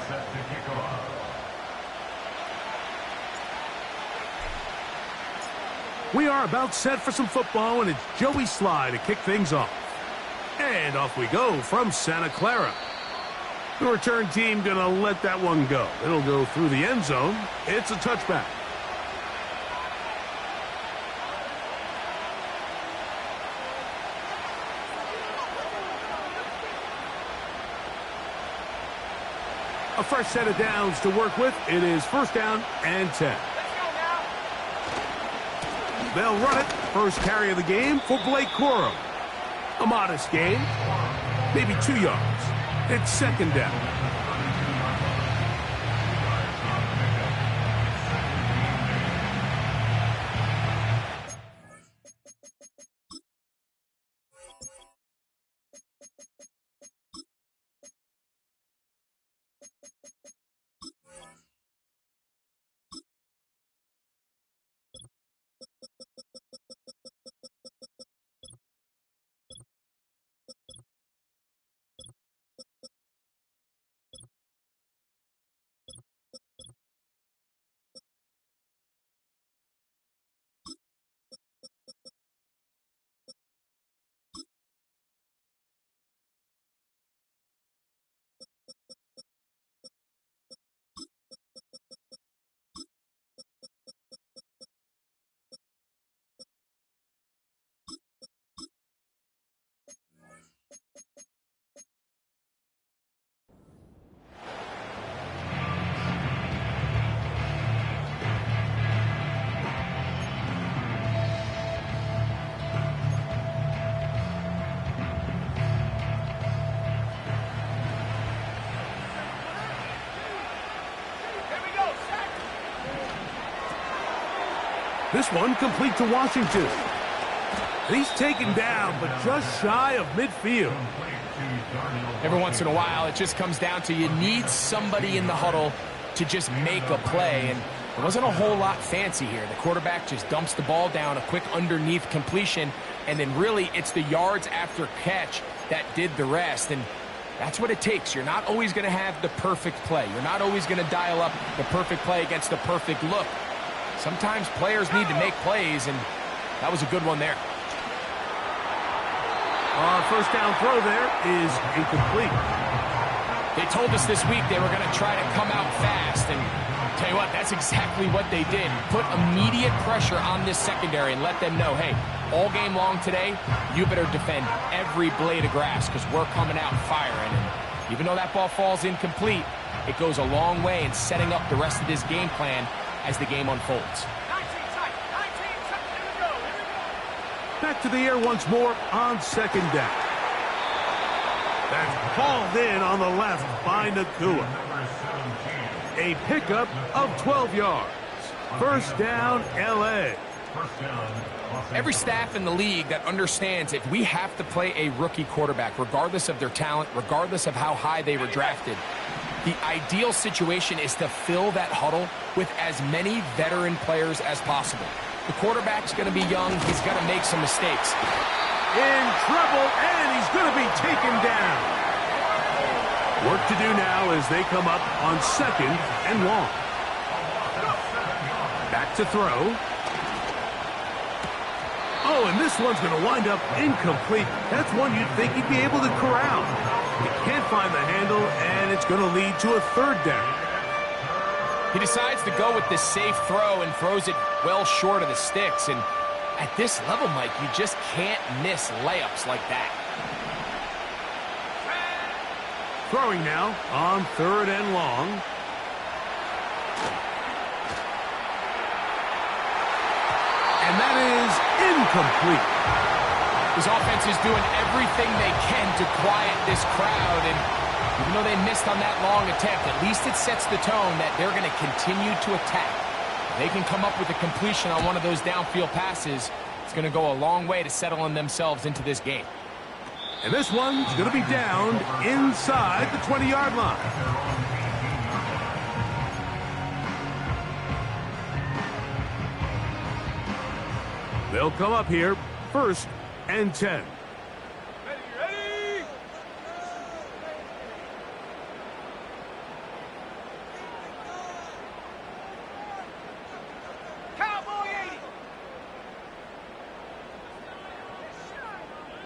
set to kick off. We are about set for some football, and it's Joey Sly to kick things off. And off we go from Santa Clara. The return team going to let that one go. It'll go through the end zone. It's a touchback. A fresh set of downs to work with. It is first down and 10. They'll run it. First carry of the game for Blake Corum. A modest gain, maybe 2 yards. It's second down. This one complete to Washington. He's taken down, but just shy of midfield. Every once in a while, it just comes down to you need somebody in the huddle to just make a play. And it wasn't a whole lot fancy here. The quarterback just dumps the ball down, a quick underneath completion, and then really it's the yards after catch that did the rest. And that's what it takes. You're not always going to have the perfect play. You're not always going to dial up the perfect play against the perfect look. Sometimes players need to make plays, and that was a good one there. First down throw there is incomplete. They told us this week they were going to try to come out fast, and tell you what, that's exactly what they did. Put immediate pressure on this secondary and let them know, hey, all game long today, you better defend every blade of grass because we're coming out firing. And even though that ball falls incomplete, it goes a long way in setting up the rest of this game plan as the game unfolds. Back to the air once more on second down. That's hauled in on the left by Nakua. A pickup of 12 yards. First down, L.A. Every staff in the league that understands if we have to play a rookie quarterback, regardless of their talent, regardless of how high they were drafted, the ideal situation is to fill that huddle with as many veteran players as possible. The quarterback's going to be young. He's going to make some mistakes. In trouble, and he's going to be taken down. Work to do now as they come up on second and long. Back to throw. Oh, and this one's going to wind up incomplete. That's one you'd think he'd be able to corral. He can't find the handle, and it's going to lead to a third down. He decides to go with this safe throw and throws it well short of the sticks. And at this level, Mike, you just can't miss layups like that. Throwing now on third and long. And that is incomplete. His offense is doing everything they can to quiet this crowd, and even though they missed on that long attempt, at least it sets the tone that they're going to continue to attack. If they can come up with a completion on one of those downfield passes, it's going to go a long way to settling themselves into this game. And this one's going to be downed inside the 20-yard line. They'll come up here first and 10.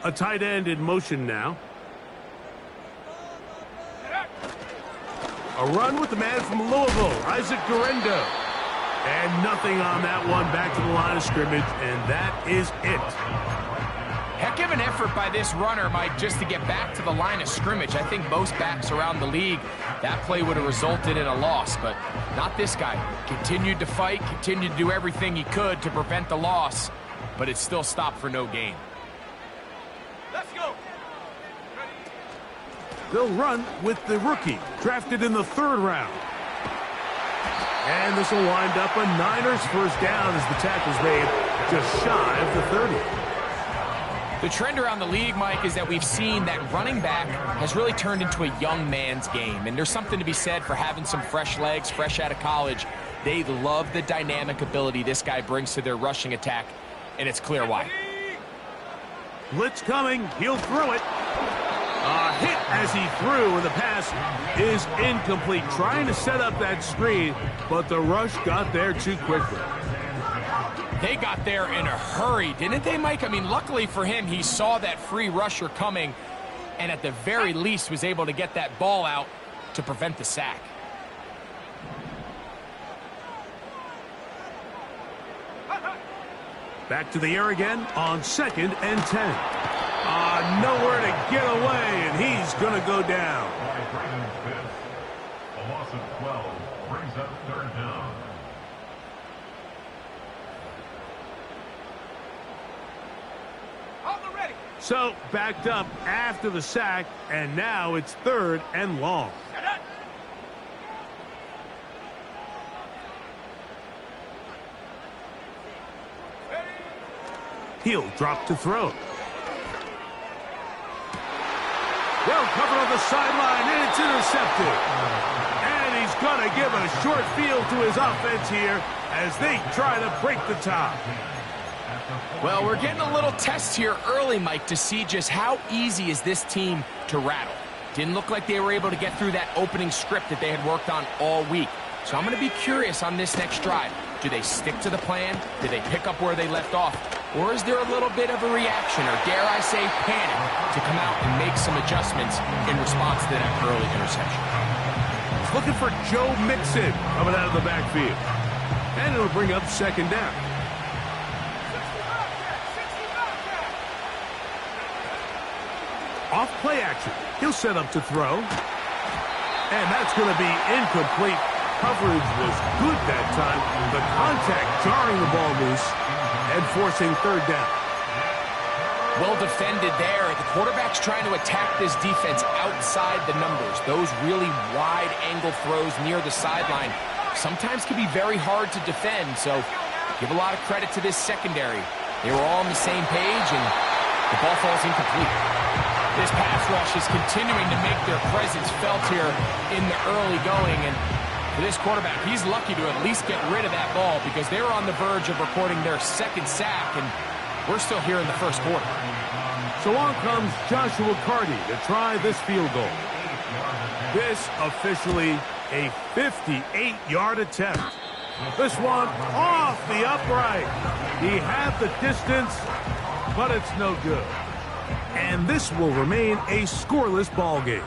A tight end in motion now. A run with the man from Louisville, Isaac Guerendo. And nothing on that one, back to the line of scrimmage, and that is it. Heck of an effort by this runner, Mike, just to get back to the line of scrimmage. I think most backs around the league, that play would have resulted in a loss, but not this guy. Continued to fight, continued to do everything he could to prevent the loss, but it still stopped for no gain. Let's go. They'll run with the rookie, drafted in the 3rd round. And this will wind up a Niners first down as the tackle's made just shy of the 30. The trend around the league, Mike, is that we've seen that running back has really turned into a young man's game. And there's something to be said for having some fresh legs, fresh out of college. They love the dynamic ability this guy brings to their rushing attack, and it's clear why. Blitz coming. He'll throw it. A hit as he threw, and the pass is incomplete. Trying to set up that screen, but the rush got there too quickly. They got there in a hurry, didn't they, Mike? I mean, luckily for him, he saw that free rusher coming, and at the very least was able to get that ball out to prevent the sack. Back to the air again on 2nd and 10. Nowhere to get away, and he's going to go down. A loss of 12 brings up 3rd down. So, backed up after the sack, and now it's 3rd and long. He'll drop to throw. Well covered on the sideline, and it's intercepted. And he's going to give a short field to his offense here as they try to break the top. Well, we're getting a little test here early, Mike, to see just how easy is this team to rattle. Didn't look like they were able to get through that opening script that they had worked on all week. So I'm going to be curious on this next drive. Do they stick to the plan? Do they pick up where they left off? Or is there a little bit of a reaction, or dare I say panic, to come out and make some adjustments in response to that early interception? He's looking for Joe Mixon coming out of the backfield. And it'll bring up 2nd down. Off play action. He'll set up to throw. And that's going to be incomplete. Coverage was good that time. The contact jarring the ball loose and forcing 3rd down. Well defended there. The quarterback's trying to attack this defense outside the numbers. Those really wide angle throws near the sideline sometimes can be very hard to defend. So give a lot of credit to this secondary. They were all on the same page, and the ball falls incomplete. This pass rush is continuing to make their presence felt here in the early going, and for this quarterback, he's lucky to at least get rid of that ball because they were on the verge of recording their 2nd sack, and we're still here in the 1st quarter. So on comes Joshua Carty to try this field goal. This officially a 58-yard attempt. This one off the upright. He had the distance, but it's no good. And this will remain a scoreless ball game.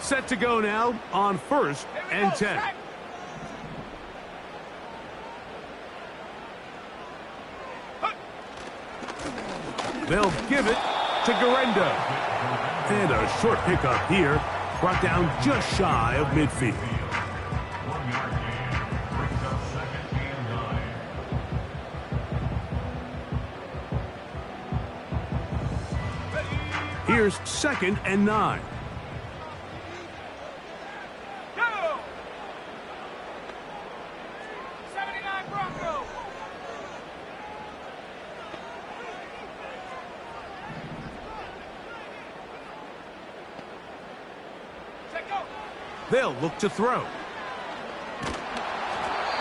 Set to go now on 1st and 10. They'll give it to Guerendo. And a short pickup here, brought down just shy of midfield. 1-yard gain brings up 2nd and 9. Here's 2nd and 9. Go! 79 Broncos. Check go. They'll look to throw.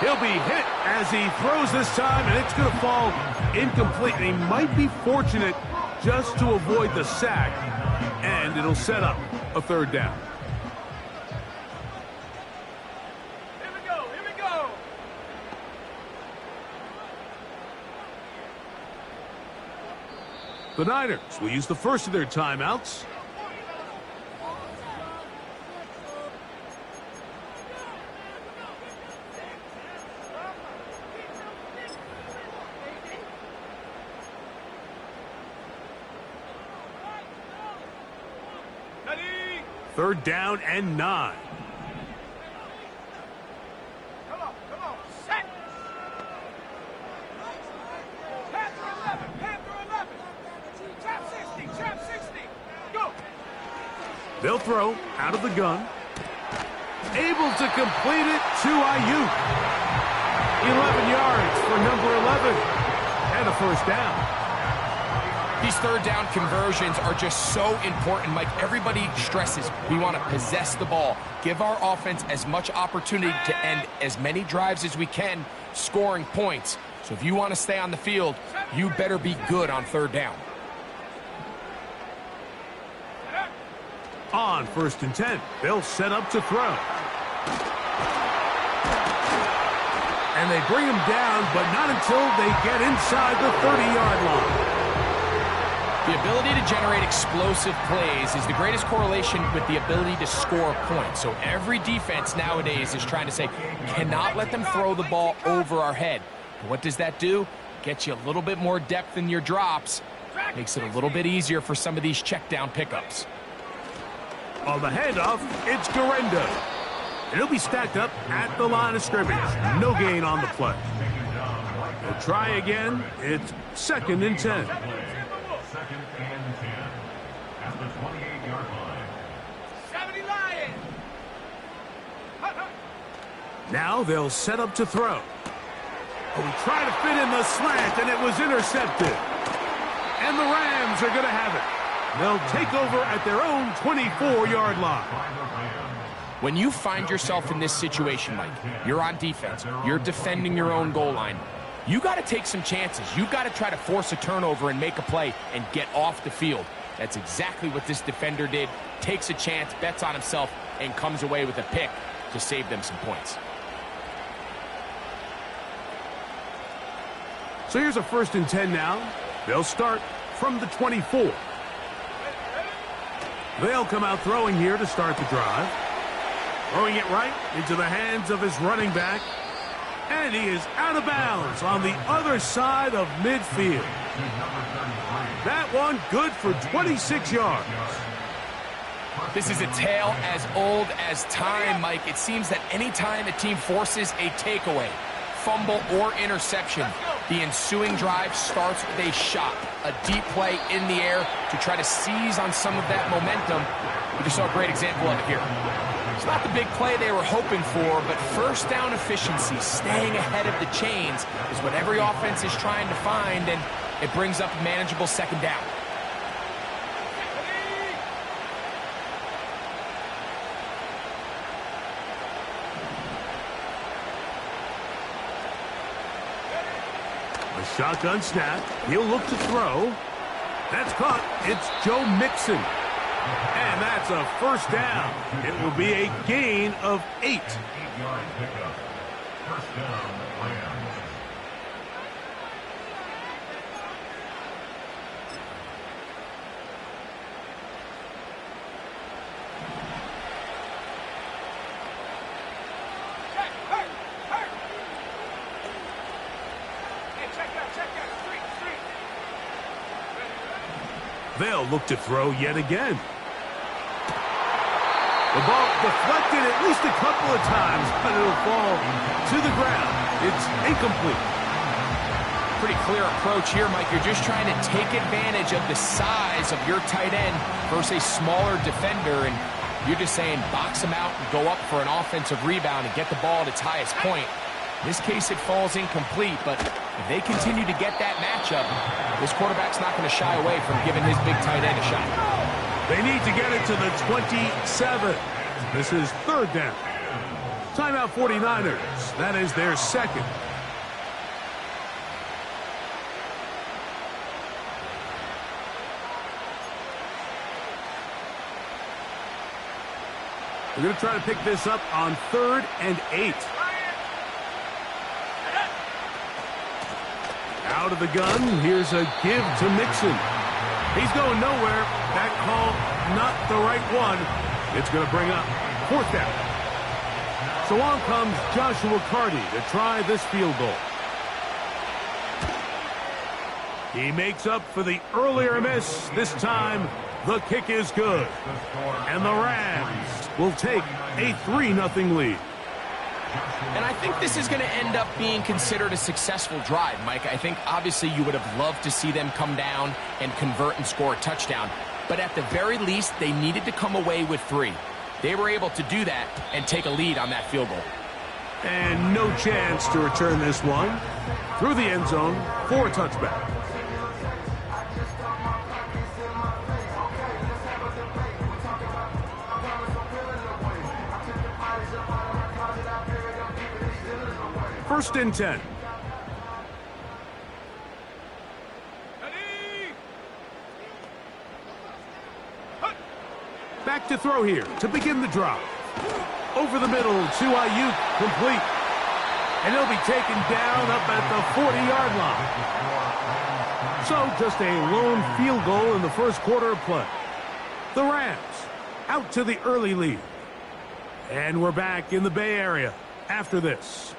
He'll be hit as he throws this time, and it's going to fall incomplete. And he might be fortunate just to avoid the sack, and it'll set up a 3rd down. Here we go. Here we go. The Niners will use the first of their timeouts. Third down and 9. Come on, set. Panther 11. Trap 60, go. They'll throw out of the gun. Able to complete it to Ayuk. 11 yards for number 11. And a first down. These third down conversions are just so important, Mike. Everybody stresses we want to possess the ball, give our offense as much opportunity to end as many drives as we can, scoring points. So if you want to stay on the field, you better be good on third down. On 1st and 10, they'll set up to throw. And they bring him down, but not until they get inside the 30-yard line. The ability to generate explosive plays is the greatest correlation with the ability to score points. So every defense nowadays is trying to say, cannot let them throw the ball over our head. And what does that do? Gets you a little bit more depth in your drops. Makes it a little bit easier for some of these check down pickups. On the handoff, it's Garendo. It'll be stacked up at the line of scrimmage. No gain on the play. They'll try again. It's 2nd and 10. 2nd and 10 at the 28-yard line. 70 Lions. Now they'll set up to throw. Oh, he tried to fit in the slant, and it was intercepted. And the Rams are going to have it. They'll take over at their own 24-yard line. When you find yourself in this situation, Mike, you're on defense, you're defending your own goal line, you got to take some chances. You got to try to force a turnover and make a play and get off the field. That's exactly what this defender did. Takes a chance, bets on himself, and comes away with a pick to save them some points. So here's a 1st and 10 now. They'll start from the 24. They'll come out throwing here to start the drive. Throwing it right into the hands of his running back. And he is out of bounds on the other side of midfield. That one good for 26 yards. This is a tale as old as time, Mike. It seems that any time a team forces a takeaway, fumble, or interception, the ensuing drive starts with a shot, a deep play in the air to try to seize on some of that momentum. We just saw a great example of it here. It's not the big play they were hoping for, but first down efficiency, staying ahead of the chains, is what every offense is trying to find, and it brings up a manageable 2nd down. A shotgun snap. He'll look to throw. That's caught. It's Joe Mixon. And that's a first down. It will be a gain of 8. 8-yard pickup. First down, Rams. They'll look to throw yet again. The ball deflected at least a couple of times, but it'll fall to the ground. It's incomplete. Pretty clear approach here, Mike. You're just trying to take advantage of the size of your tight end versus a smaller defender, and you're just saying box him out and go up for an offensive rebound and get the ball at its highest point. In this case, it falls incomplete, but if they continue to get that matchup, this quarterback's not going to shy away from giving his big tight end a shot. They need to get it to the 27. This is 3rd down. Timeout 49ers. That is their 2nd. They're going to try to pick this up on 3rd and 8. Out of the gun, here's a give to Mixon. He's going nowhere. That call, not the right one. It's going to bring up 4th down. So on comes Joshua Carty to try this field goal. He makes up for the earlier miss. This time, the kick is good. And the Rams will take a 3-0 lead. And I think this is going to end up being considered a successful drive, Mike. I think obviously you would have loved to see them come down and convert and score a touchdown. But at the very least, they needed to come away with 3. They were able to do that and take a lead on that field goal. And no chance to return this one. Through the end zone for a touchback. First and 10. Back to throw here to begin the drive. Over the middle to Ayuk, complete. And he'll be taken down up at the 40-yard line. So just a lone field goal in the first quarter of play. The Rams out to the early lead. And we're back in the Bay Area after this.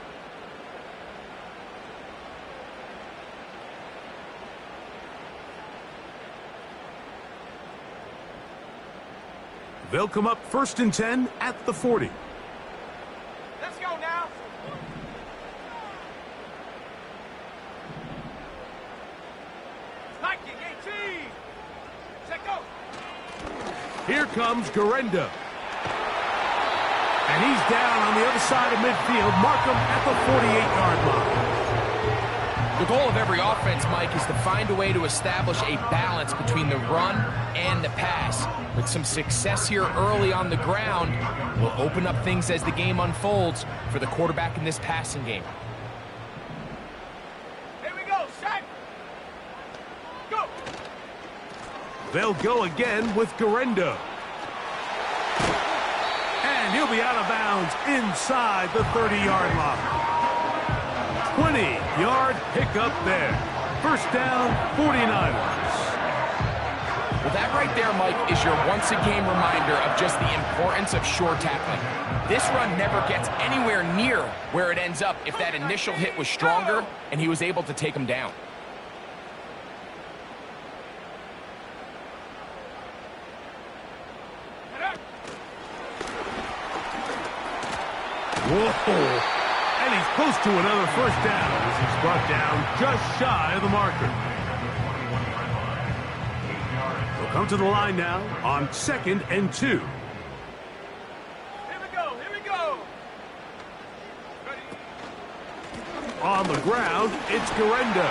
They'll come up first and 10 at the 40. Let's go now. Liking 18. Set go. Here comes Garenda. And he's down on the other side of midfield. Mark him at the 48-yard line. The goal of every offense, Mike, is to find a way to establish a balance between the run and the pass. With some success here early on the ground, will open up things as the game unfolds for the quarterback in this passing game. Here we go, set. Go. They'll go again with Garenda. And he'll be out of bounds inside the 30-yard line. 20-yard pickup there. First down, 49ers. Well, that right there, Mike, is your once-a-game reminder of just the importance of short tackling. This run never gets anywhere near where it ends up if that initial hit was stronger and he was able to take him down. Whoa. And he's close to another first down as he's brought down just shy of the marker. They'll come to the line now on 2nd and 2. Here we go, here we go. Ready. On the ground, it's Garenda.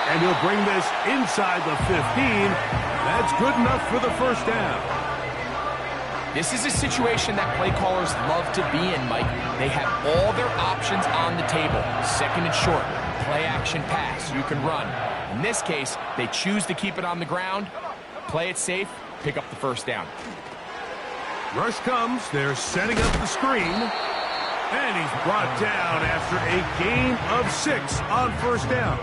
And he'll bring this inside the 15. That's good enough for the first down. This is a situation that play callers love to be in, Mike. They have all their options on the table. 2nd and short, play action pass, you can run. In this case, they choose to keep it on the ground, play it safe, pick up the first down. Rush comes, they're setting up the screen. And he's brought down after a gain of 6 on first down.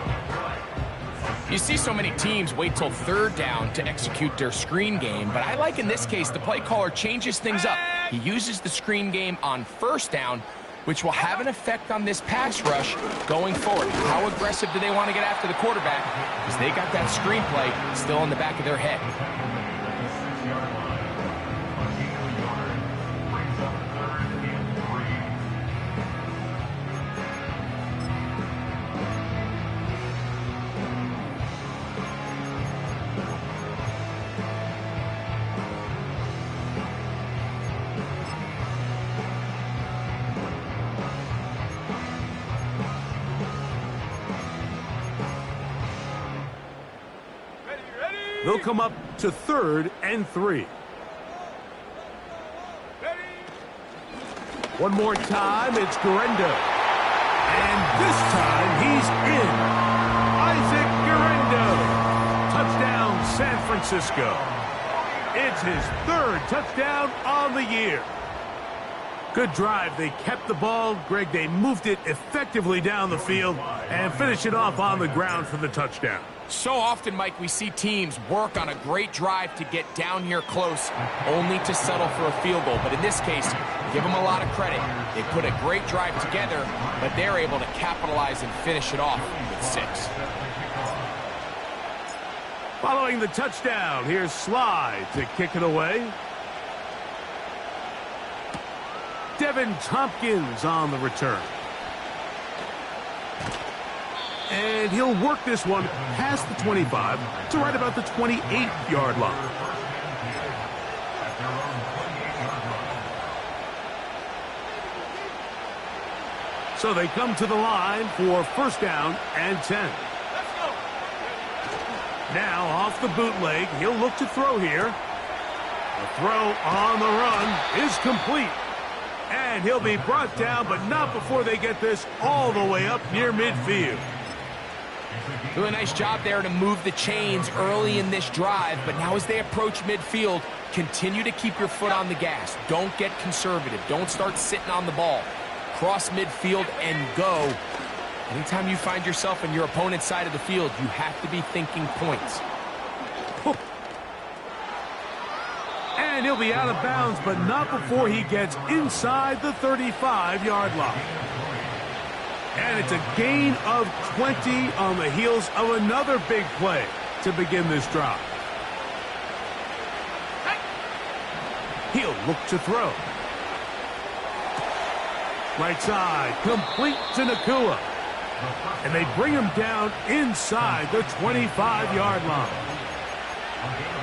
You see so many teams wait till 3rd down to execute their screen game, but I like in this case the play caller changes things up. He uses the screen game on 1st down, which will have an effect on this pass rush going forward. How aggressive do they want to get after the quarterback? Because they got that screen play still in the back of their head. They'll come up to 3rd and 3. Ready. One more time, it's Garenda. And this time, he's in. Isaac Garenda. Touchdown, San Francisco. It's his 3rd touchdown on the year. Good drive. They kept the ball. Greg, they moved it effectively down the field and finished it off on the ground for the touchdown. So often, Mike, we see teams work on a great drive to get down here close, only to settle for a field goal. But in this case, give them a lot of credit. They put a great drive together, but they're able to capitalize and finish it off with 6. Following the touchdown, here's Slide to kick it away. Devin Tompkins on the return. And he'll work this one past the 25 to right about the 28-yard line. So they come to the line for first down and 10. Now off the bootleg, he'll look to throw here. The throw on the run is complete. And he'll be brought down, but not before they get this all the way up near midfield. Do a nice job there to move the chains early in this drive, but now as they approach midfield, continue to keep your foot on the gas. Don't get conservative. Don't start sitting on the ball. Cross midfield and go. Anytime you find yourself on your opponent's side of the field, you have to be thinking points. And he'll be out of bounds, but not before he gets inside the 35-yard line. And it's a gain of 20 on the heels of another big play to begin this drive. He'll look to throw. Right side, complete to Nakua. And they bring him down inside the 25-yard line.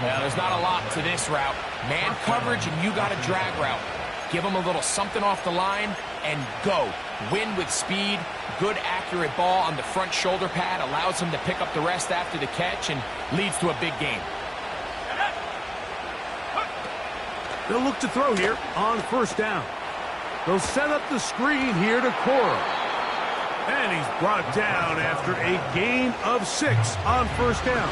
Well, there's not a lot to this route. Man coverage, and you got a drag route. Give him a little something off the line and go. Win with speed. Good, accurate ball on the front shoulder pad. Allows him to pick up the rest after the catch and leads to a big gain. They'll look to throw here on first down. They'll set up the screen here to Cora. And he's brought down after a gain of 6 on first down.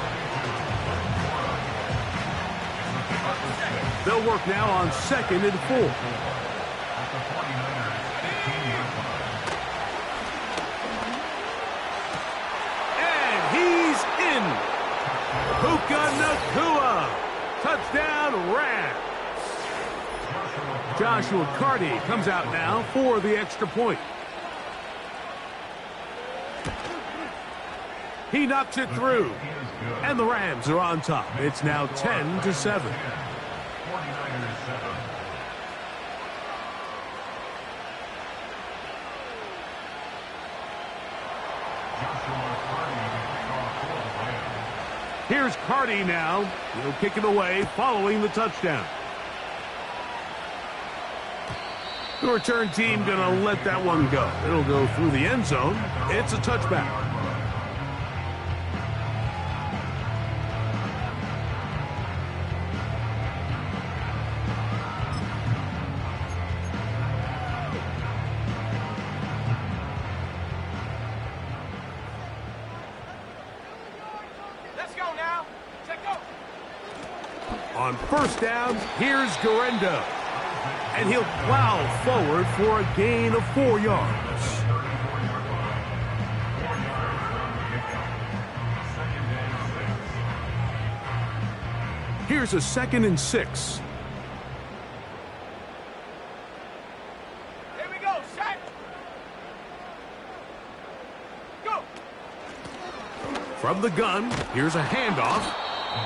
They'll work now on 2nd and 4. And he's in. Puka Nakua. Touchdown, Rams. Joshua Carty comes out now for the extra point. He knocks it through. And the Rams are on top. It's now 10-7. Here's Carty now. He'll kick it away following the touchdown. The return team going to let that one go. It'll go through the end zone. It's a touchback. Let's go now. Check go. On first down, here's Garendo. And he'll plow forward for a gain of 4 yards. Here's a 2nd and 6. Here we go. Set. Go. From the gun, here's a handoff.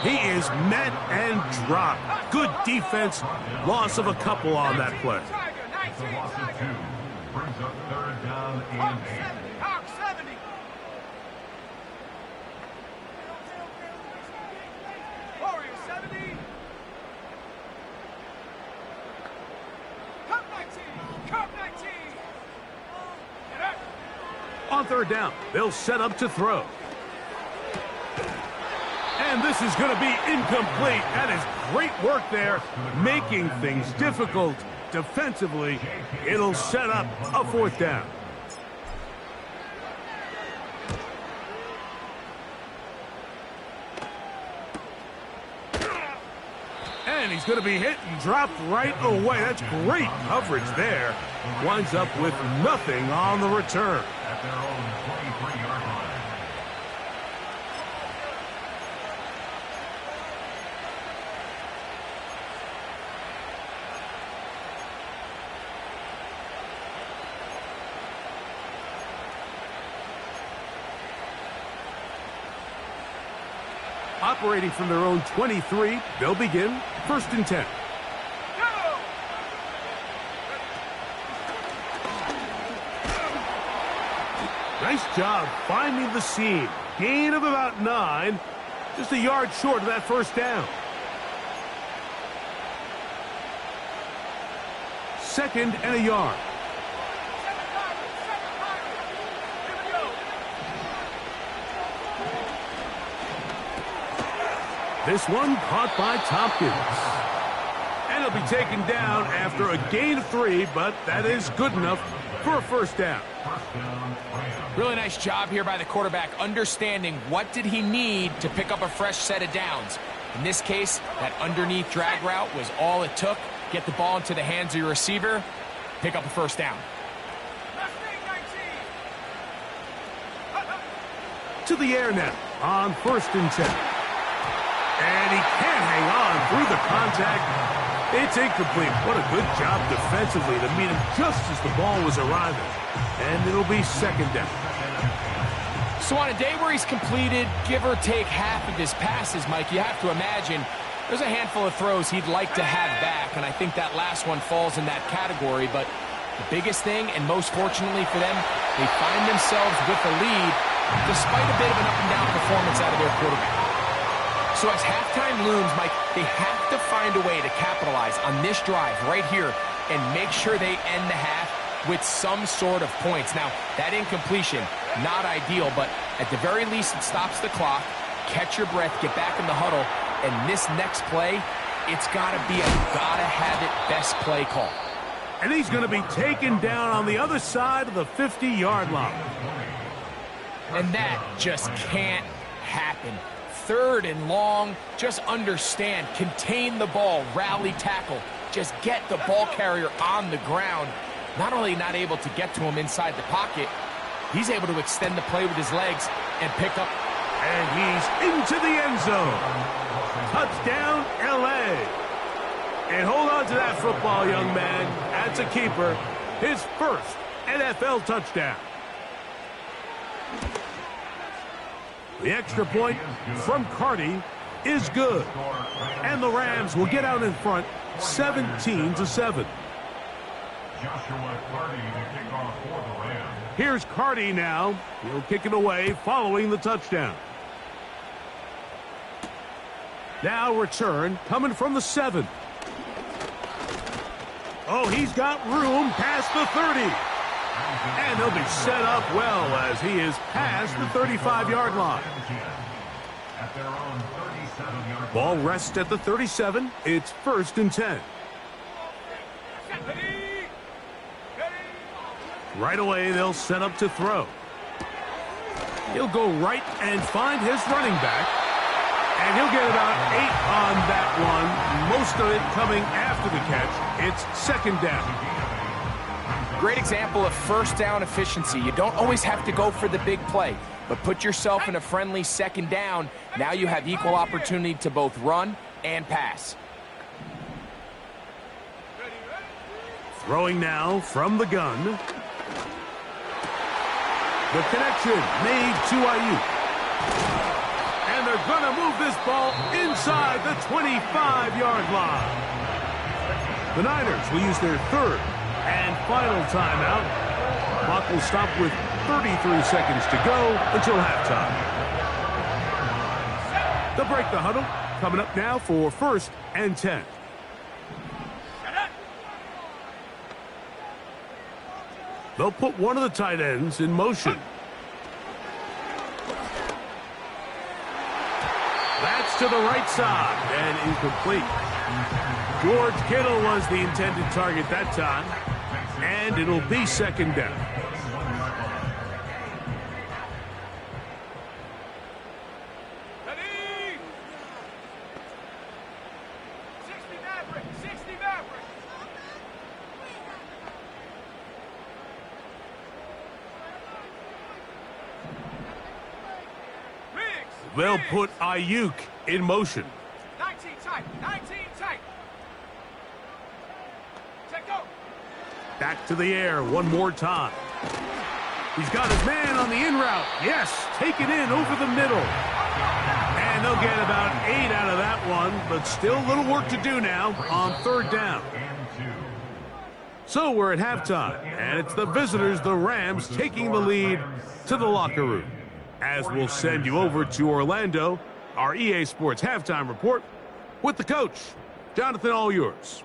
He is met and dropped. Good defense. Loss of a couple on that play. It's a loss of 2. Brings up 3rd down and 8. Hawk 70. Warrior 70. Cup 19. Cup 19. Get up. On 3rd down, they'll set up to throw. And this is going to be incomplete. That is great work there, making things difficult defensively. It'll set up a 4th down. And he's going to be hit and dropped right away. That's great coverage there. Winds up with nothing on the return. At their own 23-yard line. Operating from their own 23, they'll begin 1st and 10. Nice job finding the seam. Gain of about 9. Just a yard short of that first down. 2nd and a yard. This one caught by Tompkins. And he'll be taken down after a gain of 3, but that is good enough for a first down. Really nice job here by the quarterback, understanding what did he need to pick up a fresh set of downs. In this case, that underneath drag route was all it took. Get the ball into the hands of your receiver, pick up a first down. To the air now on 1st and 10. And he can't hang on through the contact. It's incomplete. What a good job defensively to meet him just as the ball was arriving. And it'll be 2nd down. So on a day where he's completed, give or take half of his passes, Mike, you have to imagine there's a handful of throws he'd like to have back, and I think that last one falls in that category. But the biggest thing, and most fortunately for them, they find themselves with a lead despite a bit of an up-and-down performance out of their quarterback. So as halftime looms, Mike, they have to find a way to capitalize on this drive right here and make sure they end the half with some sort of points. Now, that incompletion, not ideal, but at the very least it stops the clock. Catch your breath, get back in the huddle, and this next play, it's got to be a gotta-have-it best play call. And he's going to be taken down on the other side of the 50-yard line. And that just can't happen. 3rd and long, just understand, contain the ball, rally tackle, just get the ball carrier on the ground. Not only not able to get to him inside the pocket, he's able to extend the play with his legs and pick up. And he's into the end zone. Touchdown, L.A. And hold on to that football, young man. That's a keeper. His first NFL touchdown. The extra point from Carty is good. And the Rams will get out in front 17-7. Joshua Carty to kick off for the Rams. Here's Carty now. He'll kick it away following the touchdown. Now return coming from the 7. Oh, he's got room past the 30. And he'll be set up well as he is past the 35-yard line. At their own 37-yard Ball rests at the 37. It's 1st and 10. Right away, they'll set up to throw. He'll go right and find his running back. And he'll get about 8 on that one. Most of it coming after the catch. It's 2nd down. Great example of first down efficiency. You don't always have to go for the big play, but put yourself in a friendly 2nd down. Now you have equal opportunity to both run and pass. Throwing now from the gun. The connection made to Ayuk. And they're going to move this ball inside the 25-yard line. The Niners will use their 3rd and final timeout. Clock will stop with 33 seconds to go until halftime. They'll break the huddle. Coming up now for 1st and 10. They'll put one of the tight ends in motion. That's to the right side and incomplete. George Kittle was the intended target that time. And it'll be 2nd down. They'll put Ayuk in motion. 19 tight. 19 tight. Check go. Back to the air one more time. He's got his man on the in route. Yes, take it in over the middle. And they'll get about 8 out of that one, but still a little work to do now on third down. So we're at halftime, and it's the visitors, the Rams, taking the lead to the locker room. As we'll send you over to Orlando, our EA Sports halftime report with the coach. Jonathan, all yours.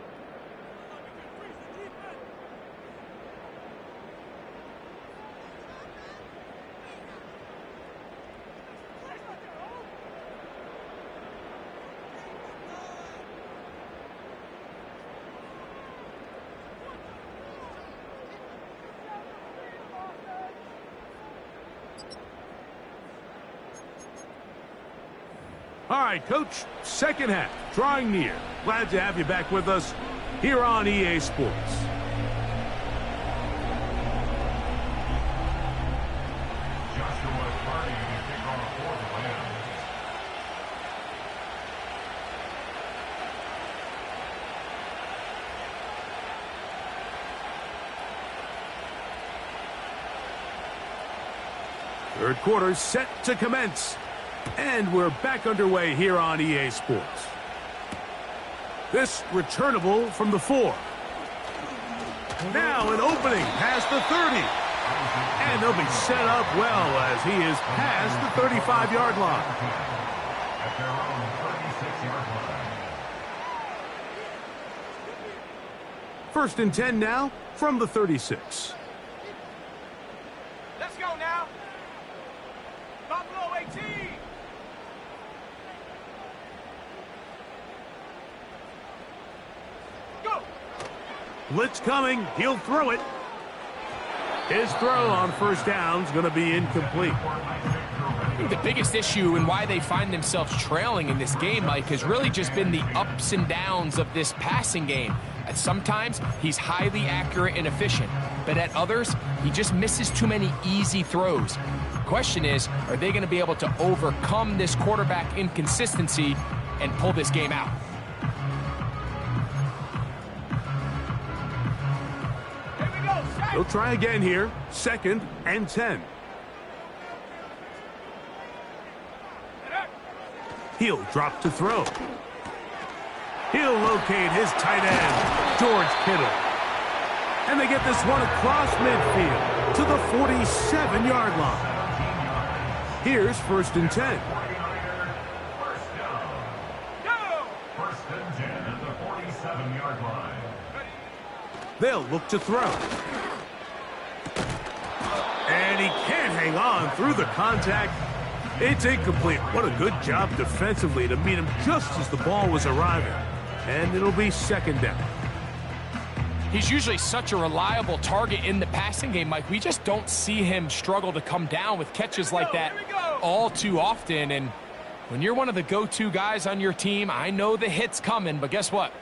All right, Coach, second half, drawing near. Glad to have you back with us here on EA Sports. Third quarter set to commence. And we're back underway here on EA Sports. This returnable from the 4. Now an opening past the 30. And they'll be set up well as he is past the 35-yard line. At their own 36-yard line. First and 10 now from the 36. Let's go now. Buffalo 18. Blitz coming. He'll throw it. His throw on first down is going to be incomplete. I think the biggest issue and why they find themselves trailing in this game, Mike, has really just been the ups and downs of this passing game. At sometimes, he's highly accurate and efficient, but at others, he just misses too many easy throws. The question is, are they going to be able to overcome this quarterback inconsistency and pull this game out? They'll try again here. Second and 10. He'll drop to throw. He'll locate his tight end, George Kittle. And they get this one across midfield to the 47-yard line. Here's first and 10. First and 10 at the 47-yard line. They'll look to throw. And he can't hang on through the contact. It's incomplete. What a good job defensively to meet him just as the ball was arriving. And it'll be second down. He's usually such a reliable target in the passing game, Mike. We just don't see him struggle to come down with catches like that all too often. And when you're one of the go-to guys on your team, I know the hit's coming, but guess what?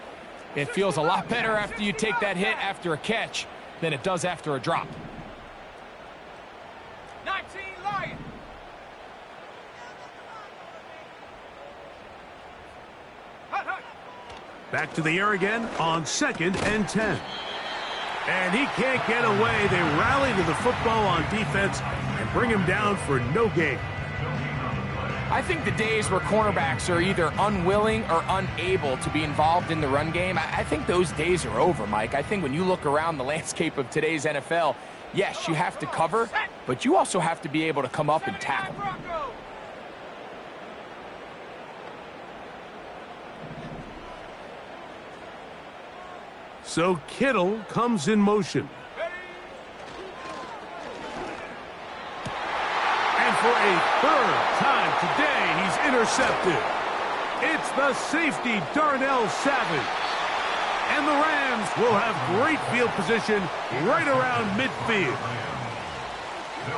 It feels a lot better after you take that hit after a catch than it does after a drop. 19 Lion. Back to the air again on second and 10. And he can't get away. They rally to the football on defense and bring him down for no gain. I think the days where cornerbacks are either unwilling or unable to be involved in the run game, I think those days are over, Mike. I think when you look around the landscape of today's NFL, yes, you have to cover, but you also have to be able to come up and tackle. So Kittle comes in motion. And for a third time today, he's intercepted. It's the safety, Darnell Savage. And the Rams will have great field position right around midfield.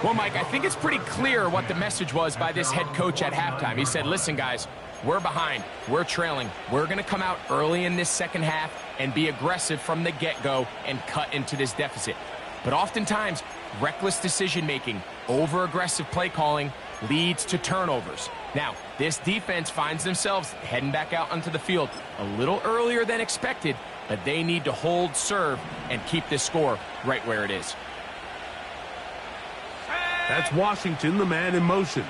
Well, Mike, I think it's pretty clear what the message was by this head coach at halftime. He said, listen, guys, we're behind. We're trailing. We're going to come out early in this second half and be aggressive from the get-go and cut into this deficit. But oftentimes, reckless decision-making, over-aggressive play calling leads to turnovers. Now, this defense finds themselves heading back out onto the field a little earlier than expected, but they need to hold serve and keep this score right where it is. That's Washington, the man in motion.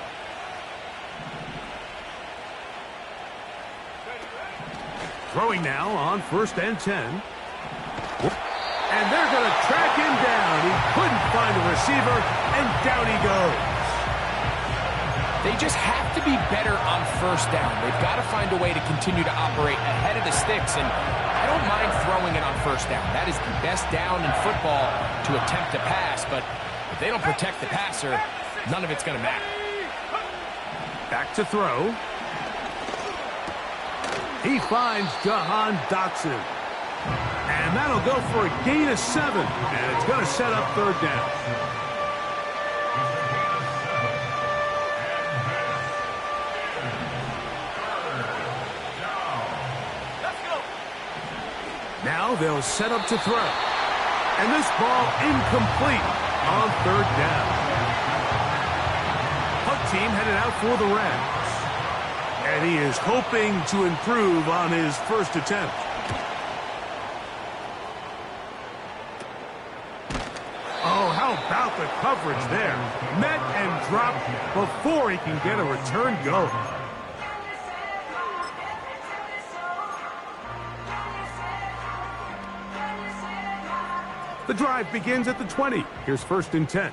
Throwing now on 1st and 10. And they're going to track him down. He couldn't find the receiver, and down he goes. They just have to be better on 1st down. They've got to find a way to continue to operate ahead of the sticks, and I don't mind throwing it on 1st down. That is the best down in football to attempt to pass, but if they don't protect the passer, none of it's going to matter. Back to throw. He finds Jahan Dotson. And that'll go for a gain of 7. And it's going to set up 3rd down. Now they'll set up to throw. And this ball incomplete on 3rd down. Punt team headed out for the Rams. And he is hoping to improve on his first attempt. Oh, how about the coverage there? Met and dropped before he can get a return go. The drive begins at the 20. Here's 1st and 10.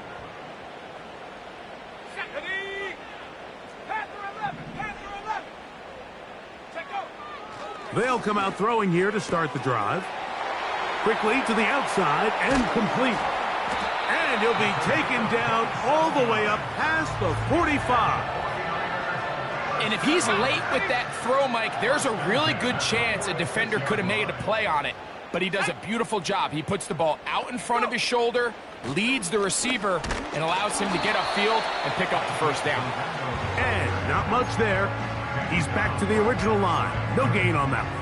They'll come out throwing here to start the drive. Quickly to the outside and complete. And he'll be taken down all the way up past the 45. And if he's late with that throw, Mike, there's a really good chance a defender could have made a play on it. But he does a beautiful job. He puts the ball out in front of his shoulder, leads the receiver, and allows him to get upfield and pick up the 1st down. And not much there. He's back to the original line. No gain on that one.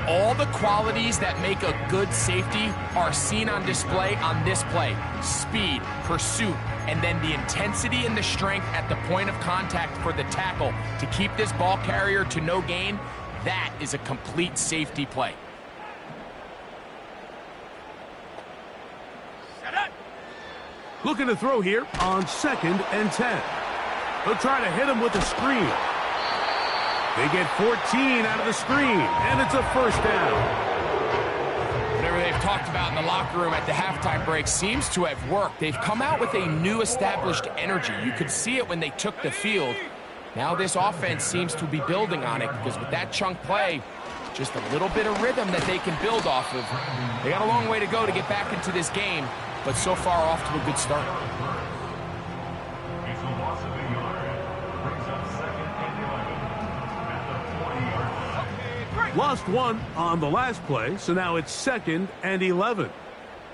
All the qualities that make a good safety are seen on display on this play. Speed, pursuit, and then the intensity and the strength at the point of contact for the tackle to keep this ball carrier to no gain. That is a complete safety play. Looking to throw here on 2nd and 10. They'll try to hit him with a screen. They get 14 out of the screen, and it's a 1st down. Whatever they've talked about in the locker room at the halftime break seems to have worked. They've come out with a new established energy. You could see it when they took the field. Now this offense seems to be building on it because with that chunk play, just a little bit of rhythm that they can build off of. They got a long way to go to get back into this game, but so far off to a good start. It's a loss of a yard. Brings up 2nd and 11 at the 20-yard line. Lost 1 on the last play, so now it's 2nd and 11.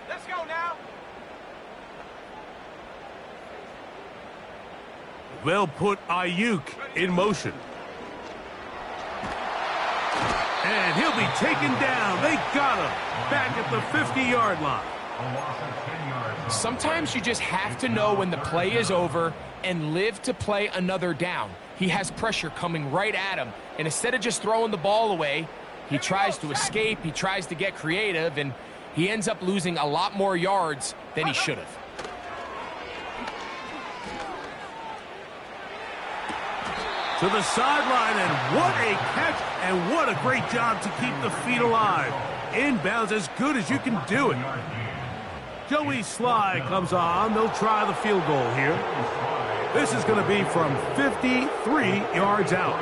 Let's go now. They'll put Ayuk in motion. And he'll be taken down. They got him back at the 50-yard line. A loss of 10 yards. Sometimes you just have to know when the play is over and live to play another down. He has pressure coming right at him, and instead of just throwing the ball away, he tries to escape, he tries to get creative, and he ends up losing a lot more yards than he should have. To the sideline, and what a catch, and what a great job to keep the feet alive. Inbounds as good as you can do it. Joey Sly comes on. They'll try the field goal here. This is going to be from 53 yards out.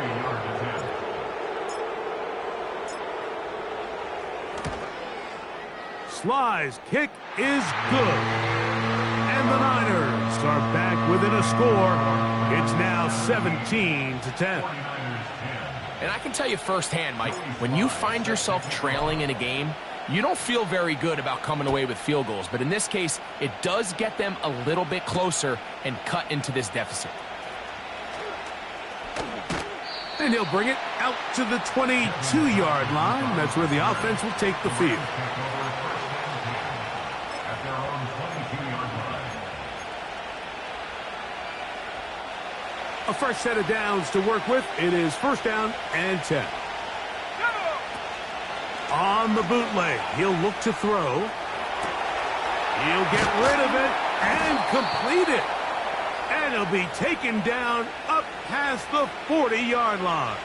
Sly's kick is good. And the Niners are back within a score. It's now 17-10. And I can tell you firsthand, Mike, when you find yourself trailing in a game, you don't feel very good about coming away with field goals. But in this case, it does get them a little bit closer and cut into this deficit. And he'll bring it out to the 22-yard line. That's where the offense will take the field. A fresh set of downs to work with. It is first down and 10. On the bootleg, he'll look to throw. He'll get rid of it and complete it. And he'll be taken down up past the 40-yard line.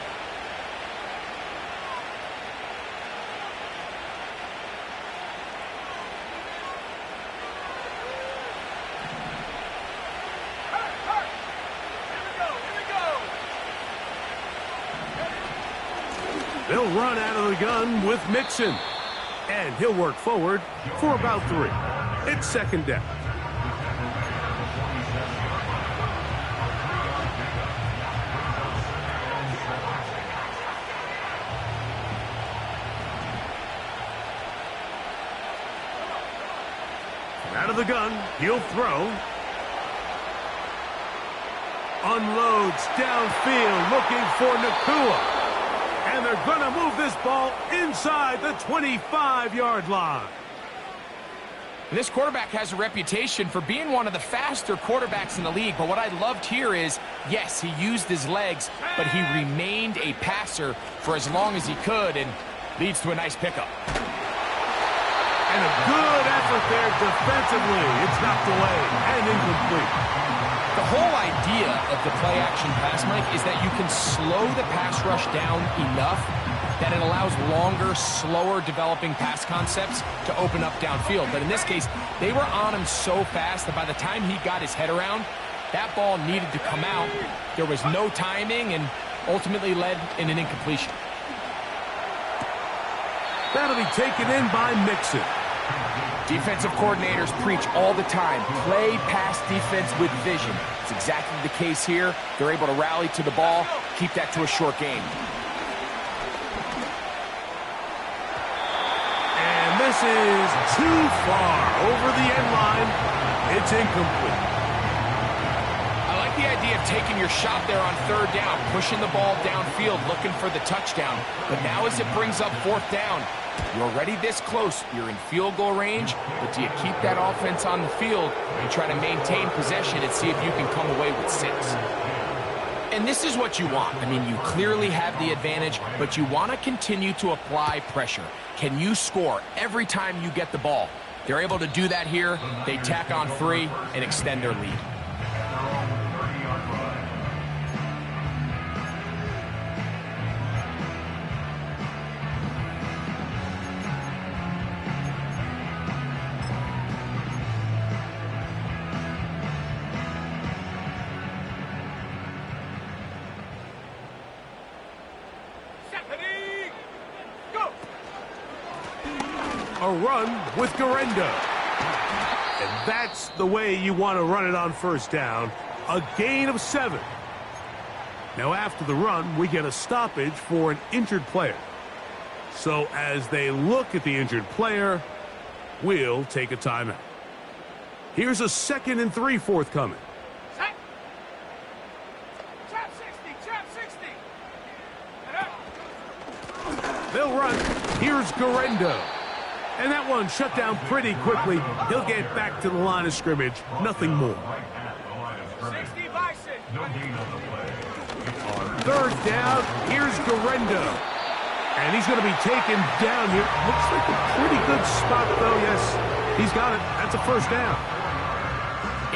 They'll run out of the gun with Mixon. And he'll work forward for about 3. It's second down. Out of the gun, he'll throw. Unloads downfield looking for Nakua. And they're going to move this ball inside the 25-yard line. This quarterback has a reputation for being one of the faster quarterbacks in the league, but what I loved here is, yes, he used his legs, but he remained a passer for as long as he could, and leads to a nice pickup. And a good effort there defensively. It's knocked away and incomplete. The whole idea of the play-action pass, Mike, is that you can slow the pass rush down enough that it allows longer, slower developing pass concepts to open up downfield. But in this case, they were on him so fast that by the time he got his head around, that ball needed to come out. There was no timing and ultimately led in an incompletion. That'll be taken in by Mixon. Defensive coordinators preach all the time, play pass defense with vision. It's exactly the case here. They're able to rally to the ball, keep that to a short game. And this is too far over the end line. It's incomplete. I like the idea of taking your shot there on third down, pushing the ball downfield, looking for the touchdown. But now as it brings up fourth down, you're already this close. You're in field goal range, but do you keep that offense on the field and try to maintain possession and see if you can come away with 6? And this is what you want. I mean, you clearly have the advantage, but you want to continue to apply pressure. Can you score every time you get the ball? They're able to do that here. They tack on 3 and extend their lead. A run with Garenda. And that's the way you want to run it on first down. A gain of 7. Now after the run, we get a stoppage for an injured player. So as they look at the injured player, we'll take a timeout. Here's a 2nd and 3 forthcoming. Set. Trap 60. They'll run. Here's Garenda. And that one shut down pretty quickly. He'll get back to the line of scrimmage. Nothing more. 60 Bison. Third down, here's Garenda. And he's going to be taken down here. Looks like a pretty good spot, though. Yes, he's got it. That's a first down.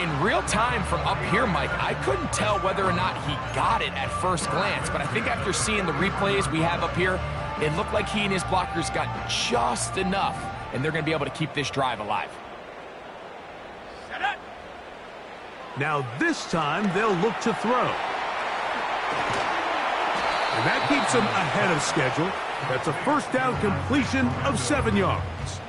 In real time from up here, Mike, I couldn't tell whether or not he got it at first glance. But I think after seeing the replays we have up here, it looked like he and his blockers got just enough, and they're going to be able to keep this drive alive. Set up. Now this time, they'll look to throw. And that keeps them ahead of schedule. That's a first down completion of 7 yards.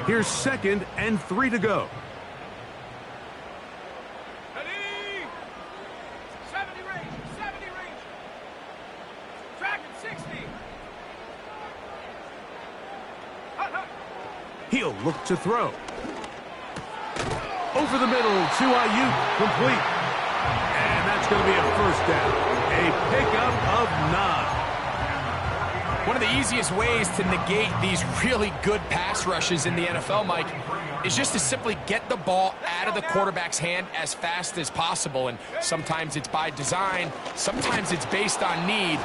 Here's 2nd and 3 to go. 70 range. Tracking 60. He'll look to throw. Over the middle to Ayuk, complete. And that's going to be a first down. A pickup of 9. One of the easiest ways to negate these really good pass rushes in the NFL, Mike, is just to simply get the ball out of the quarterback's hand as fast as possible. And sometimes it's by design, sometimes it's based on need.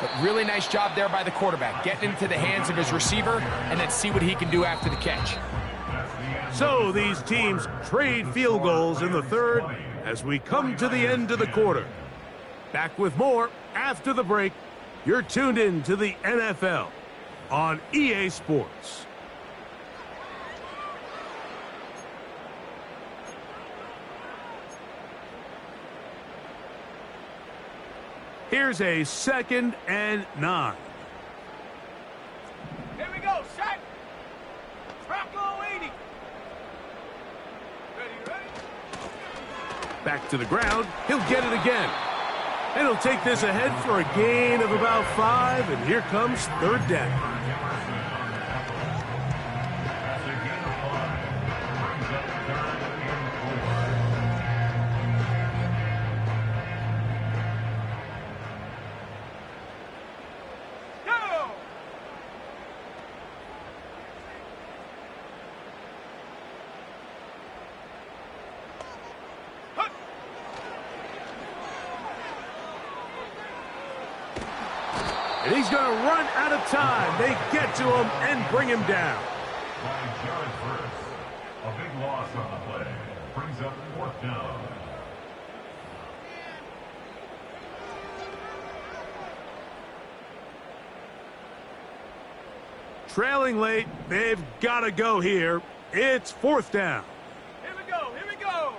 But really nice job there by the quarterback, getting into the hands of his receiver and then see what he can do after the catch. So these teams trade field goals in the third as we come to the end of the quarter. Back with more after the break. You're tuned in to the NFL on EA Sports. Here's a 2nd and 9. Here we go, set. Bronco 80. Ready? Back to the ground. He'll get it again. And he'll take this ahead for a gain of about 5. And here comes 3rd down. And he's going to run out of time. They get to him and bring him down. A big loss on the play. Brings up 4th down. Trailing late, they've got to go here. It's 4th down. Here we go.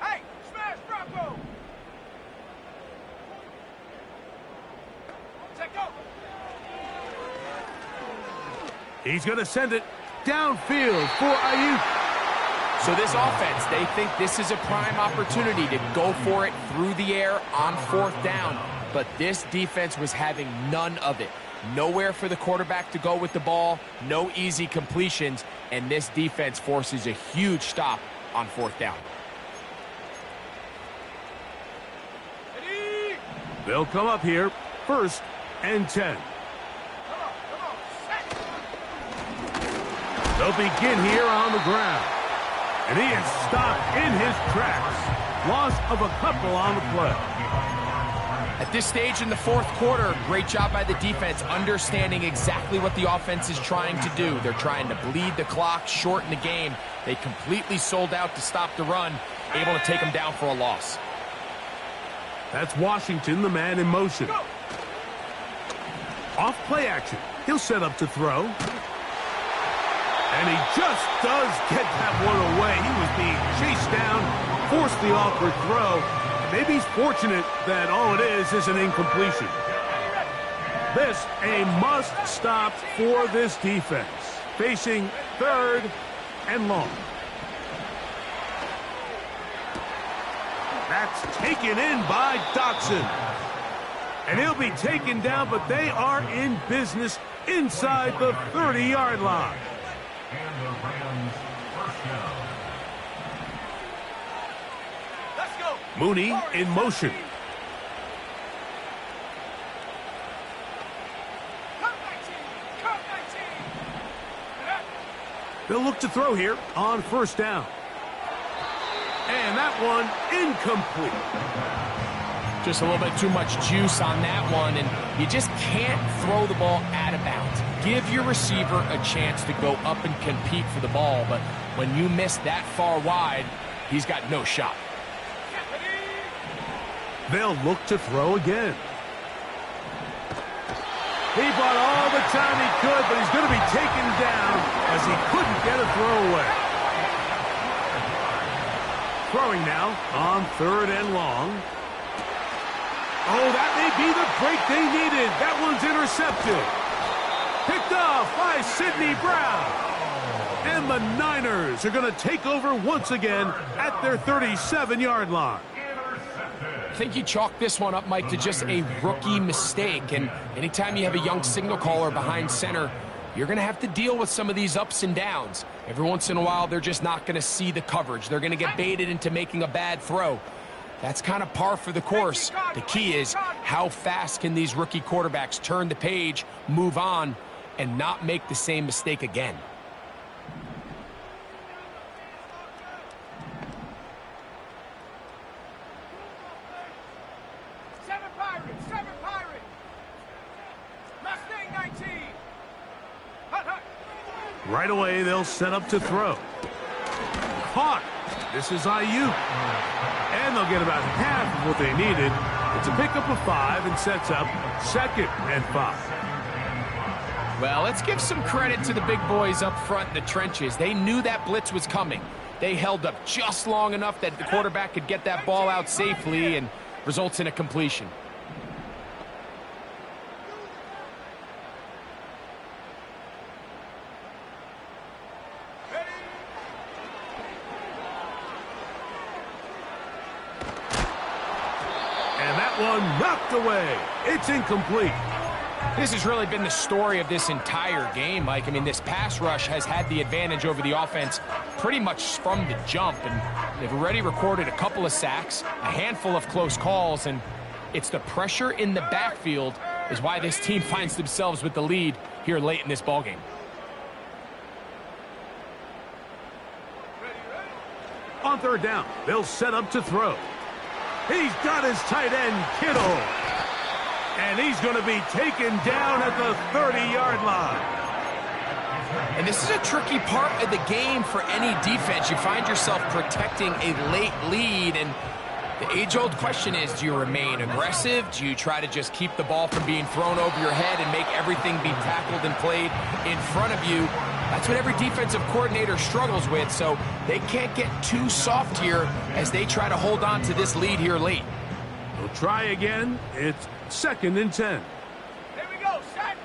Hey, smash Bronco. Check go. He's going to send it downfield for Ayuk. So this offense, they think this is a prime opportunity to go for it through the air on 4th down. But this defense was having none of it. Nowhere for the quarterback to go with the ball, no easy completions, and this defense forces a huge stop on 4th down. Ready? They'll come up here, 1st and 10. Come on, set. They'll begin here on the ground. And he is stopped in his tracks. Loss of a couple on the play. At this stage in the 4th quarter, great job by the defense understanding exactly what the offense is trying to do. They're trying to bleed the clock, shorten the game. They completely sold out to stop the run, able to take them down for a loss. That's Washington, the man in motion. Off play action. He'll set up to throw. And he just does get that one away. He was being chased down, forced the awkward throw. Maybe he's fortunate that all it is an incompletion. This a must stop for this defense. Facing 3rd and long. That's taken in by Dotson. And he'll be taken down, but they are in business inside the 30-yard line. And the Rams 1st down. Let's go. Mooney in motion. Cut 19. They'll look to throw here on 1st down. And that one incomplete. Just a little bit too much juice on that one, and you just can't throw the ball out of bounds. Give your receiver a chance to go up and compete for the ball, but when you miss that far wide, he's got no shot. They'll look to throw again. He bought all the time he could, but he's going to be taken down as he couldn't get a throw away. Throwing now on 3rd and long. Oh, that may be the break they needed. That one's intercepted. Picked off by Sidney Brown. And the Niners are going to take over once again at their 37-yard line. I think you chalk this one up, Mike, to just a rookie mistake. And anytime you have a young signal caller behind center, you're going to have to deal with some of these ups and downs. Every once in a while, they're just not going to see the coverage. They're going to get baited into making a bad throw. That's kind of par for the course. The key is how fast can these rookie quarterbacks turn the page, move on, and not make the same mistake again. Seven Pirates. Mustang 19. Hut, hut. Right away, they'll set up to throw. Caught. This is IU. And they'll get about half of what they needed. It's a pickup of 5 and sets up 2nd and 5. Well, let's give some credit to the big boys up front in the trenches. They knew that blitz was coming. They held up just long enough that the quarterback could get that ball out safely and results in a completion. And that one knocked away. It's incomplete. This has really been the story of this entire game, Mike. I mean, this pass rush has had the advantage over the offense pretty much from the jump, and they've already recorded a couple of sacks, a handful of close calls, and it's the pressure in the backfield is why this team finds themselves with the lead here late in this ballgame. On 3rd down, they'll set up to throw. He's got his tight end, Kittle. And he's going to be taken down at the 30-yard line. And this is a tricky part of the game for any defense. You find yourself protecting a late lead, and the age-old question is, do you remain aggressive? Do you try to just keep the ball from being thrown over your head and make everything be tackled and played in front of you? That's what every defensive coordinator struggles with, so they can't get too soft here as they try to hold on to this lead here late. They'll try again. It's 2nd and 10. Here we go, set.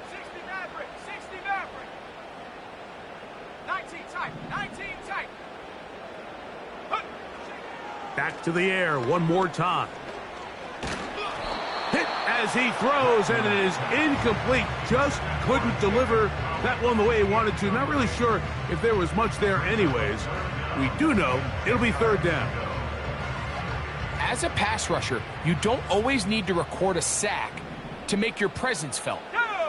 60 Maverick. 19 tight. Hut. Back to the air one more time. Hit as he throws, and it is incomplete. Just couldn't deliver that one the way he wanted to. Not really sure if there was much there anyways. We do know it'll be 3rd down. As a pass rusher, you don't always need to record a sack to make your presence felt.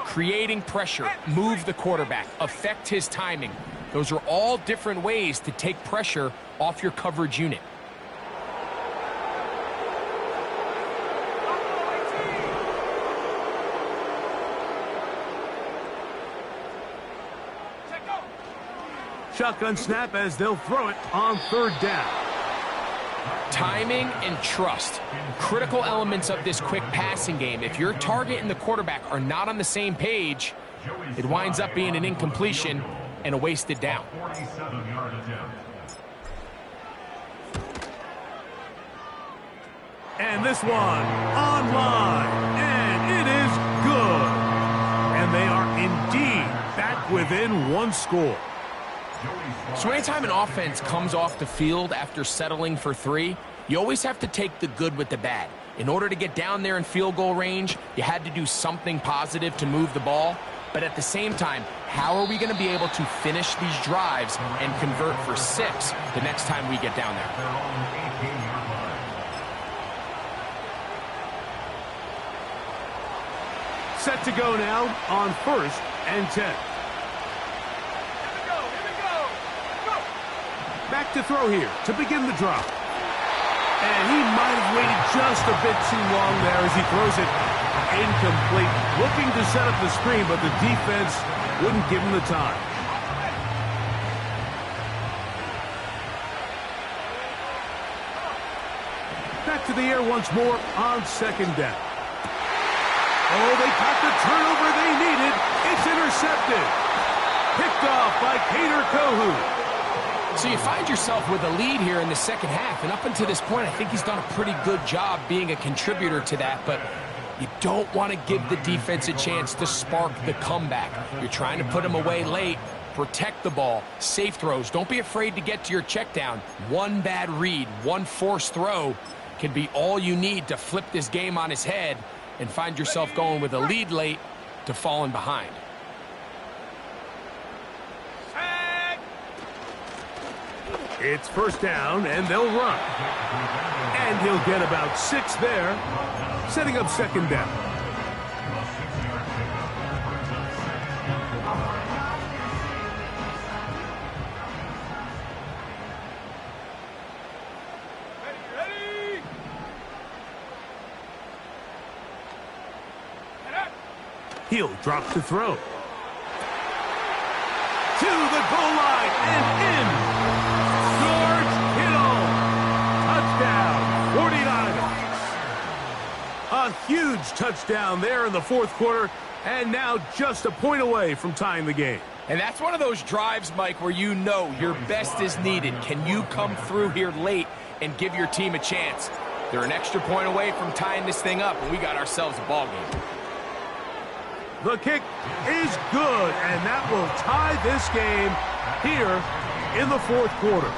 Creating pressure, move the quarterback, affect his timing. Those are all different ways to take pressure off your coverage unit. Shotgun snap as they'll throw it on 3rd down. Timing and trust, critical elements of this quick passing game. If your target and the quarterback are not on the same page, it winds up being an incompletion and a wasted down. 47-yard attempt. And this one online, and it is good. And they are indeed back within one score. So anytime an offense comes off the field after settling for 3, you always have to take the good with the bad. In order to get down there in field goal range, you had to do something positive to move the ball. But at the same time, how are we going to be able to finish these drives and convert for 6 the next time we get down there? They're on the 18-yard line. Set to go now on 1st and 10. Back to throw here to begin the drop. And he might have waited just a bit too long there as he throws it incomplete. Looking to set up the screen, but the defense wouldn't give him the time. Back to the air once more on 2nd down. Oh, they caught the turnover they needed. It's intercepted. Picked off by Kader Kohou. So you find yourself with a lead here in the second half, and up until this point, I think he's done a pretty good job being a contributor to that, but you don't want to give the defense a chance to spark the comeback. You're trying to put him away late, protect the ball, safe throws. Don't be afraid to get to your check down. One bad read, one forced throw can be all you need to flip this game on his head and find yourself going with a lead late to falling behind. It's first down, and they'll run. And he'll get about 6 there, setting up second down. Ready? He'll drop to throw. To the goal line and in. George Kittle. Touchdown, 49ers. A huge touchdown there in the fourth quarter, and now just a point away from tying the game. And that's one of those drives, Mike, where you know your best is needed. Can you come through here late and give your team a chance? They're an extra point away from tying this thing up, and we got ourselves a ball game. The kick is good, and that will tie this game here in the fourth quarter.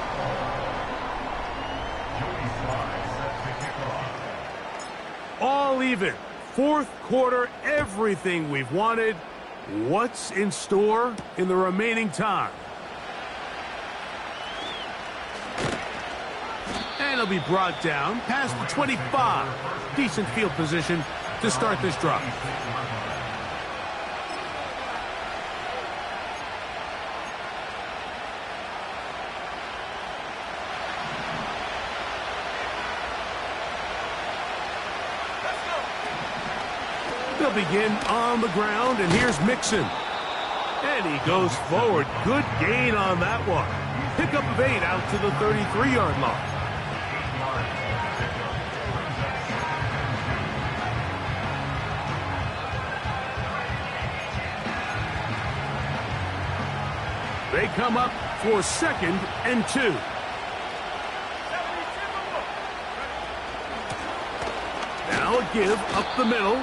All even. Fourth quarter, everything we've wanted. What's in store in the remaining time? And it'll be brought down past the 25. Decent field position to start this drive. They'll begin on the ground, and here's Mixon. And he goes forward. Good gain on that one. Pickup of 8 out to the 33-yard line. They come up for 2nd and 2. Now a give up the middle.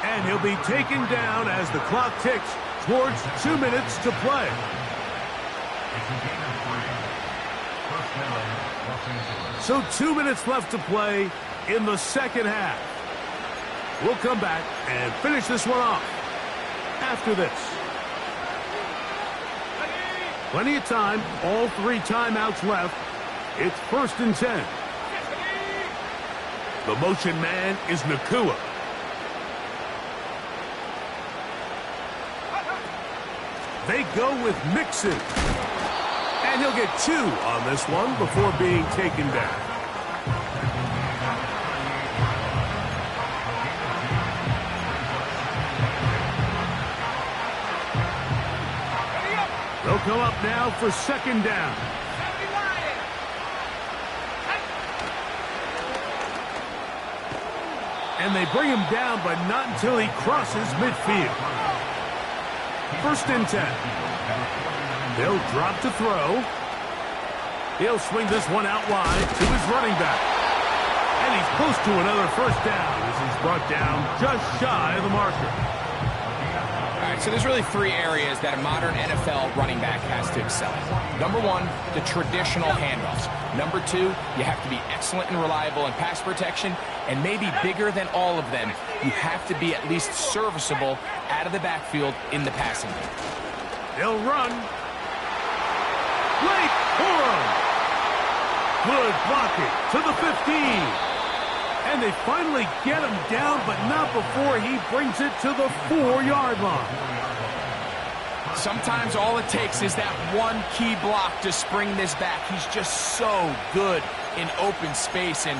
And he'll be taken down as the clock ticks towards 2 minutes to play. So 2 minutes left to play in the second half. We'll come back and finish this one off after this. Plenty of time, all 3 timeouts left. It's 1st and 10. The motion man is Nakua. They go with Mixon. And he'll get 2 on this one before being taken down. They'll come up now for 2nd down. And they bring him down, but not until he crosses midfield. 1st and 10. They'll drop to throw. He'll swing this one out wide to his running back. And he's close to another 1st down as he's brought down just shy of the marker. All right, so there's really 3 areas that a modern NFL running back has to excel in. Number 1, the traditional handoffs. Number 2, you have to be excellent and reliable in pass protection. And maybe bigger than all of them, you have to be at least serviceable out of the backfield in the passing game. They'll run. Blake Corum. Good blocking to the 15. And they finally get him down, but not before he brings it to the 4-yard line. Sometimes all it takes is that one key block to spring this back. He's just so good in open space, and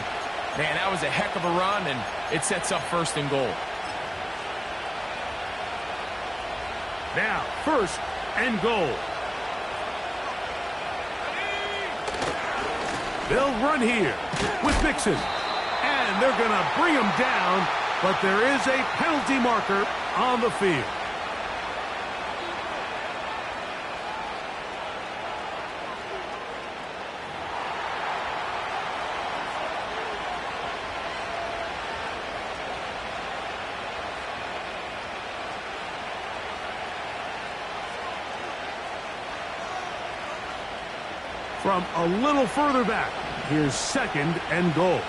man, that was a heck of a run, and it sets up 1st and goal. Now, 1st and goal. They'll run here with Mixon. And they're going to bring him down, but there is a penalty marker on the field. From a little further back, here's 2nd and goal.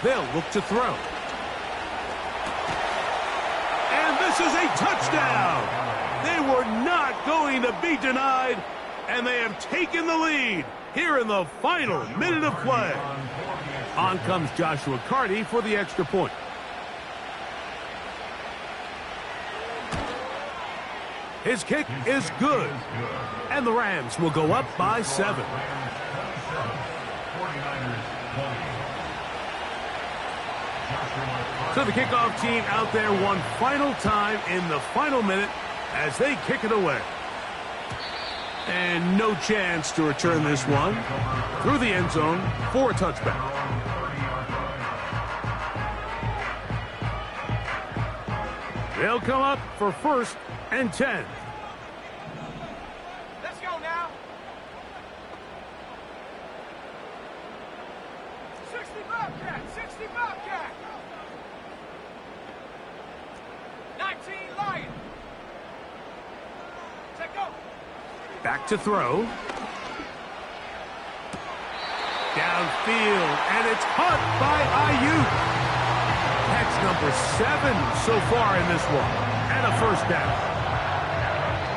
They'll look to throw. And this is a touchdown. They were not going to be denied, and they have taken the lead here in the final minute of play. On comes Joshua Carty for the extra point. His kick is good, and the Rams will go up by 7. So the kickoff team out there one final time in the final minute as they kick it away. And no chance to return this one through the end zone for a touchback. They'll come up for 1st and 10. Let's go now. 60 Bobcat, 60 Bobcat. 19 Lion. Take go. Back to throw. Downfield, and it's caught by Ayuk. Catch number 7 so far in this one, and a first down.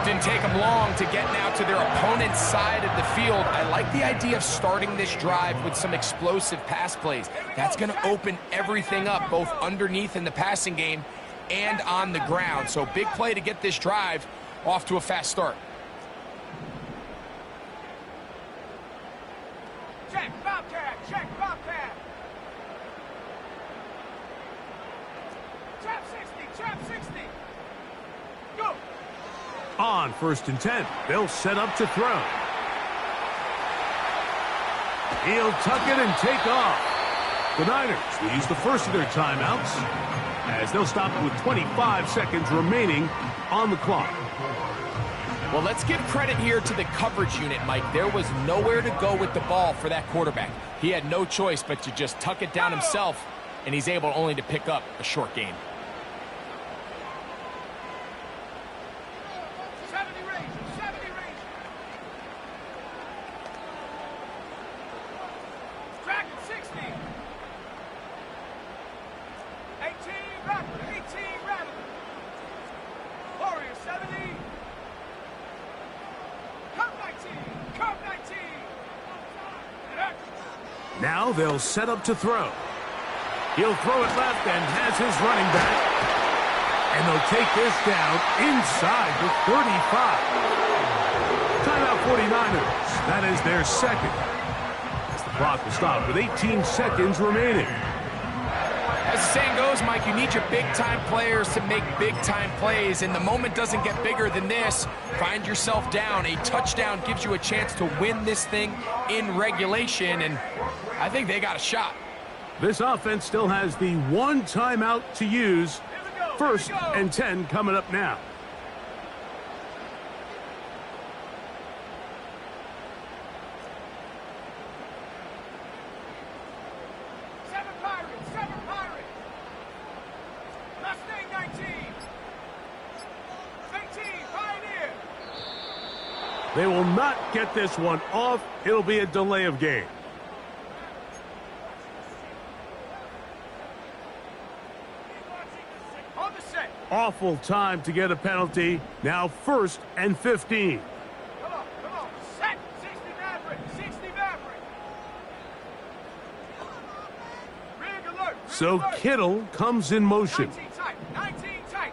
Didn't take them long to get now to their opponent's side of the field. I like the idea of starting this drive with some explosive pass plays. That's going to open everything up, both underneath in the passing game and on the ground. So big play to get this drive off to a fast start. Check Bobcat, check Bobcat. Trap 60, trap 60. Go. On 1st and 10, they'll set up to throw. He'll tuck it and take off. The Niners will use the first of their timeouts as they'll stop it with 25 seconds remaining on the clock. Well, let's give credit here to the coverage unit, Mike. There was nowhere to go with the ball for that quarterback. He had no choice but to just tuck it down himself, and he's able only to pick up a short gain. 70 range, 70 range. Track at 60. 18 rapid, 18 rapid. Warrior 70. Cup 19, Cup 19. Now they'll set up to throw. He'll throw it left and has his running back. And they'll take this down inside the 35. Timeout 49ers. That is their second. As the clock will stop with 18 seconds remaining. As the saying goes, Mike, you need your big-time players to make big-time plays, and the moment doesn't get bigger than this. Find yourself down. A touchdown gives you a chance to win this thing in regulation, and I think they got a shot. This offense still has the one timeout to use. 1st and 10 coming up now. Seven Pirates. Mustang 19. 18, Pioneer. They will not get this one off. It'll be a delay of game. On the set. Awful time to get a penalty. Now 1st and 15. Come on. Set. 60 Maverick, 60 Maverick. Rig alert. So Kittle comes in motion. 19 tight, 19 tight.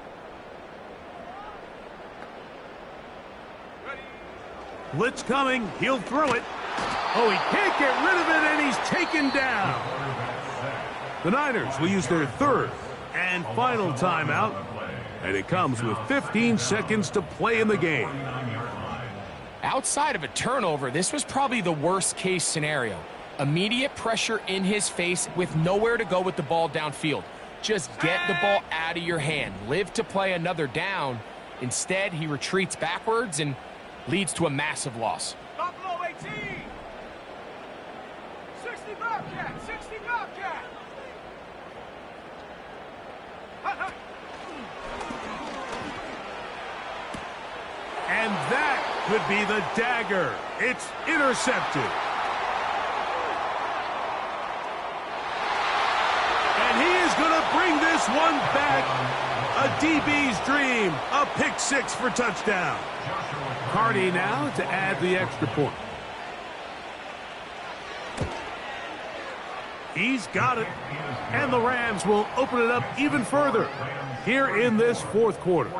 Ready. Blitz coming. He'll throw it. Oh, he can't get rid of it, and he's taken down. The Niners will use their 3rd and final timeout, and it comes with 15 seconds to play in the game. Outside of a turnover, this was probably the worst-case scenario. Immediate pressure in his face with nowhere to go with the ball downfield. Just get the ball out of your hand. Live to play another down. Instead, he retreats backwards and leads to a massive loss. Buffalo 18. 60 Bobcat, 60 Bobcat. And that could be the dagger. It's intercepted. And he is going to bring this one back. A A DB's dream. A pick six for touchdown. Cardi now to add the extra point. He's got it. And the Rams will open it up even further here in this fourth quarter.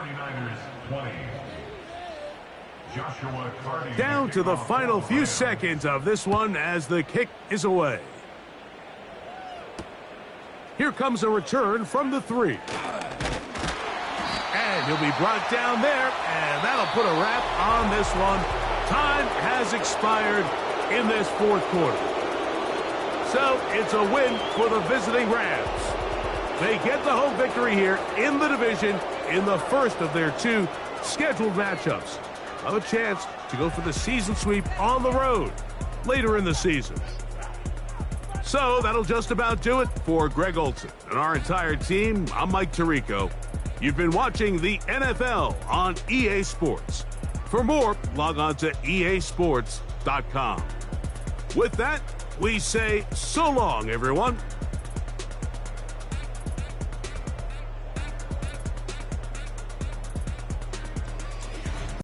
Down to the final few seconds of this one as the kick is away. Here comes a return from the 3. And he'll be brought down there, and that'll put a wrap on this one. Time has expired in this fourth quarter. So it's a win for the visiting Rams. They get the home victory here in the division in the first of their 2 scheduled matchups. Have a chance to go for the season sweep on the road later in the season. So that'll just about do it for Greg Olson and our entire team. I'm Mike Tirico. You've been watching the NFL on EA Sports. For more, log on to easports.com. With that, we say so long, everyone.